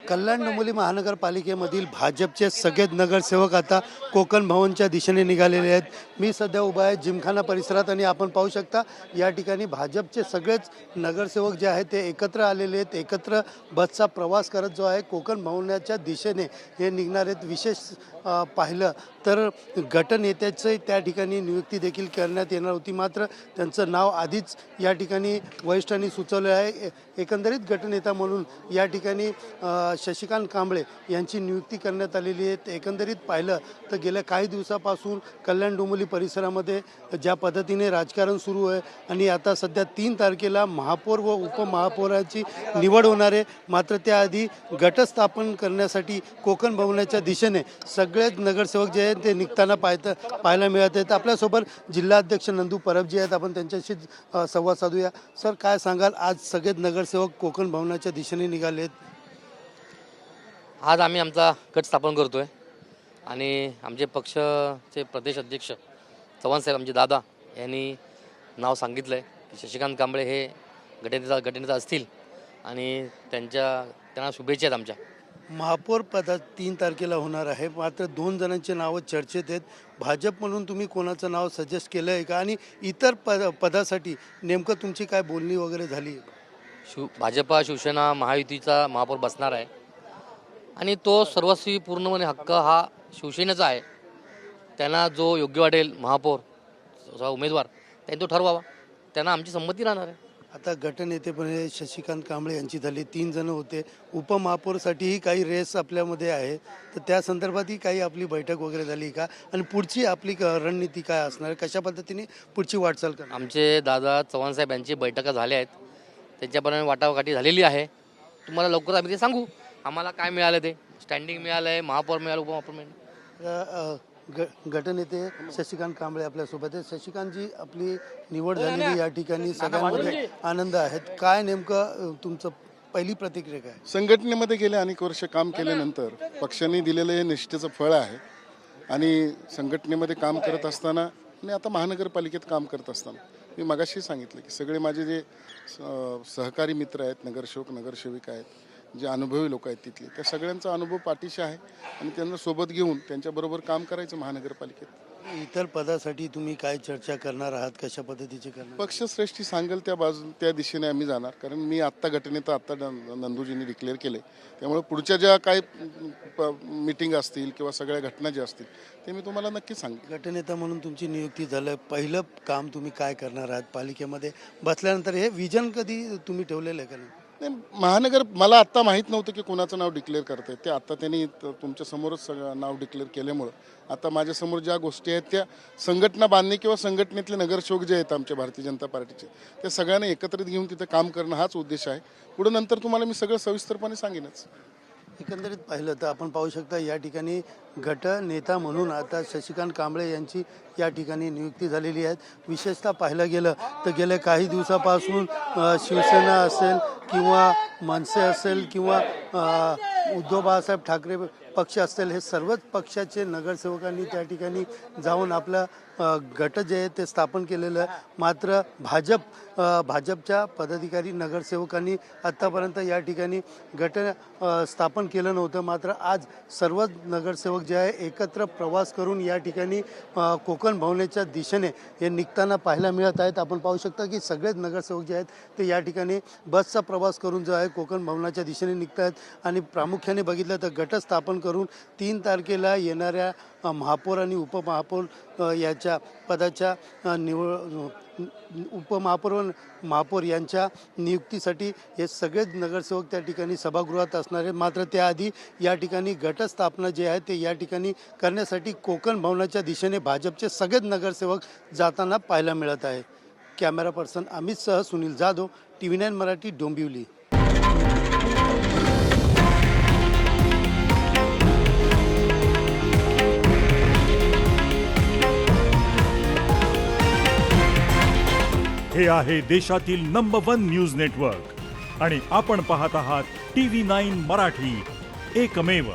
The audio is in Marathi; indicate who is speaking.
Speaker 1: कल्याण डोंबिवली महानगरपालिकेमधील भाजपचे सगळेच नगरसेवक आता कोकण भवनच्या दिशेने निघालेले आहेत. मी सध्या उभा आहे जिमखाना परिसरात आणि आपण पाहू शकता या ठिकाणी भाजपचे सगळेच नगरसेवक जे आहेत ते एकत्र आलेले आहेत. एकत्र बसचा प्रवास करत जो आहे कोकण भवनाच्या दिशेने हे निघणार आहेत. विशेष पाहिलं तर गटनेत्याचं त्या ठिकाणी नियुक्ती देखील करण्यात येणार होती, मात्र त्यांचं नाव आधीच या ठिकाणी वरिष्ठांनी सुचवलं आहे. एकंदरीत गटनेता म्हणून या ठिकाणी शशिकांत कांबळे यांची नियुक्ती करण्यात आलेली आहे. एकंदरीत पाहिलं तर गेल्या काही दिवसापासून कल्याण डोंबिवली परिसरामध्ये ज्या पद्धतीने राजकारण सुरू आहे आणि आता सध्या 3 तारखेला महापौर व उपमहापौराची निवड होणार आहे. मात्र त्याआधी गटस्थापन करण्यासाठी कोकण भवनाच्या दिशेने सगळेच नगरसेवक जे आहेत ते निघताना पाहायला मिळत आहेत. आपल्यासोबत जिल्हाध्यक्ष नंदू परब जे आहेत, आपण त्यांच्याशी संवाद साधूया. सर, काय सांगाल, आज सगळेच नगरसेवक कोकण भवनाच्या दिशेने निघाले आहेत?
Speaker 2: आज आम्ही आमचा गट स्थापन करतोय आणि आमचे पक्षाचे प्रदेश अध्यक्ष चव्हाणसाहेब आमचे दादा यांनी नाव सांगितलं आहे की शशिकांत कांबळे हे गटनेता असतील आणि त्यांना शुभेच्छा आहेत आमच्या.
Speaker 1: महापौर पदात 3 तारखेला होणार आहे, मात्र 2 जणांची नावं चर्चेत आहेत. भाजप म्हणून तुम्ही कोणाचं नाव सजेस्ट केलं आहे का, आणि इतर पदासाठी नेमकं तुमची काय बोलणी वगैरे झाली?
Speaker 2: भाजपा शिवसेना महायुतीचा महापौर बसणार आहे आणि तो सर्वस्वी पूर्णपणे हक्क हा शिवसेनेचा आहे. त्यांना जो योग्य वाटेल महापौर उमेदवार त्यांनी तो ठरवावा, त्यांना आमची संमती राहणार आहे.
Speaker 1: आता गटनेतेपणे शशिकांत कांबळे यांची झाली, 3 जण होते. उपमहापौरसाठीही काही रेस आपल्यामध्ये आहे, तर त्या संदर्भातही काही आपली बैठक वगैरे झाली का, आणि पुढची आपली रणनीती काय असणार, कशा पद्धतीने पुढची वाटचाल करणार?
Speaker 2: आमचे दादा चव्हाणसाहेब यांची बैठका झाल्या आहेत, त्यांच्यापर्यंत वाटाघाटी झालेली आहे. तुम्हाला लवकर आम्ही ते सांगू आम्हाला काय मिळालं, ते स्टँडिंग मिळालं आहे, महापौर मिळालं, उपमहापौर मिळालं.
Speaker 1: गटनेते शशिकांत कांबळे आपल्यासोबत आहे. शशिकांतजी, आपली निवड झालेली या ठिकाणी सगळ्यांमध्ये आनंद आहेत. काय नेमकं तुमचं पहिली प्रतिक्रिया काय?
Speaker 3: संघटनेमध्ये गेले अनेक वर्ष काम केल्यानंतर पक्षाने दिलेलं हे निष्ठेचं फळ आहे आणि संघटनेमध्ये काम करत असताना आणि आता महानगरपालिकेत काम करत असताना मी मगाशी सांगितलं की सगळे माझे जे सहकारी मित्र आहेत, नगरसेवक नगरसेविका आहेत, जे अनुभवी लोक आहेत तिथले, त्या सगळ्यांचा अनुभव पाठीशी आहे आणि त्यांना सोबत घेऊन त्यांच्याबरोबर काम करायचं महानगरपालिकेत.
Speaker 1: इतर पदासाठी तुम्ही काय चर्चा करणार आहात, कशा पद्धतीची करणार?
Speaker 3: पक्षश्रेष्ठी सांगेल त्या दिशेने आम्ही जाणार, कारण मी आत्ता गटनेता नंदूजींनी डिक्लेअर केले. त्यामुळे पुढच्या ज्या काही मीटिंग असतील किंवा सगळ्या घटना ज्या असतील ते मी तुम्हाला नक्की सांगेन.
Speaker 1: गटनेता म्हणून तुमची नियुक्ती झालं, पहिलं काम तुम्ही काय करणार आहात पालिकेमध्ये बसल्यानंतर? हे विजन कधी तुम्ही ठेवलेलं आहे का?
Speaker 3: नाही, मला आत्ता माहीत नव्हतं की कोणाचं नाव डिक्लेअर करतायत ते. आत्ता त्यांनी तुमच्यासमोरच सगळं नाव डिक्लेअर केल्यामुळं आता माझ्यासमोर ज्या गोष्टी आहेत त्या संघटना बांधणे किंवा संघटनेतले नगरसेवक जे आहेत आमच्या भारतीय जनता पार्टीचे, त्या सगळ्यांना एकत्रित घेऊन तिथं काम करणं हाच उद्देश आहे. पुढे नंतर तुम्हाला मी सगळं सविस्तरपणे सांगेनच.
Speaker 1: एकंदरीत पाहिलं तर आपण पाहू शकता या ठिकाणी गटनेता म्हणून आता शशिकांत कांबळे यांची या ठिकाणी नियुक्ती झालेली आहे. विशेषतः पाहिलं गेलं तर गेल्या काही दिवसापासून शिवसेना असेल किंवा मनसे असेल किंवा उद्धव बाळासाहेब ठाकरे पक्ष असतील, हे सर्वच पक्षाचे नगरसेवकांनी त्या ठिकाणी जाऊन आपलं गट जे आहे ते स्थापन केलेलं आहे. मात्र भाजपच्या पदाधिकारी नगरसेवकांनी आत्तापर्यंत या ठिकाणी गट स्थापन केलं नव्हतं. मात्र आज सर्वच नगरसेवक जे आहे एकत्र प्रवास करून या ठिकाणी कोकण भवनाच्या दिशेने हे निघताना पाहायला मिळत आहेत. आपण पाहू शकता की सगळेच नगरसेवक जे आहेत ते या ठिकाणी बसचा प्रवास करून जो आहे कोकण भवनाच्या दिशेने निघत आहेत. आणि प्रामुख्याने बघितलं तर गट स्थापन करून 3 तारखेला येणाऱ्या महापौर आणि उपमहापौर याच्या पदाच्या उपमहापौर व महापौर यांच्या नियुक्तीसाठी हे सगळेच नगरसेवक त्या ठिकाणी सभागृहात असणार आहेत. मात्र त्याआधी या ठिकाणी गटस्थापना जे आहे ते या ठिकाणी करण्यासाठी कोकण भवनाच्या दिशेने भाजपचे सगळेच नगरसेवक जाताना पाहायला मिळत आहे. कॅमेरा पर्सन अमितसह सुनील जाधव, TV9 मराठी, डोंबिवली.
Speaker 4: हे आहे देशातील नंबर 1 न्यूज नेटवर्क आणि आपण पाहत आहात TV9 मराठी, एकमेव.